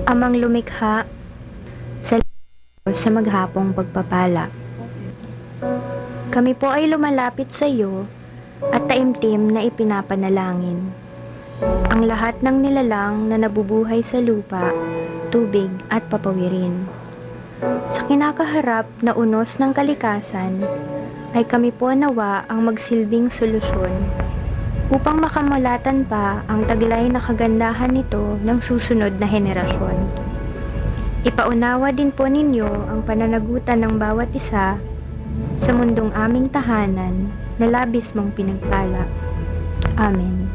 Amang lumikha, sa maghapong pagpapala. Kami po ay lumalapit sa iyo at taimtim na ipinapanalangin. Ang lahat ng nilalang na nabubuhay sa lupa, tubig at papawirin. Sa kinakaharap na unos ng kalikasan, ay kami po nawa ang magsilbing solusyon upang makamulatan pa ang taglay na kagandahan nito ng susunod na henerasyon. Ipaunawa din po ninyo ang pananagutan ng bawat isa sa mundong aming tahanan na labis mong pinagpala. Amen.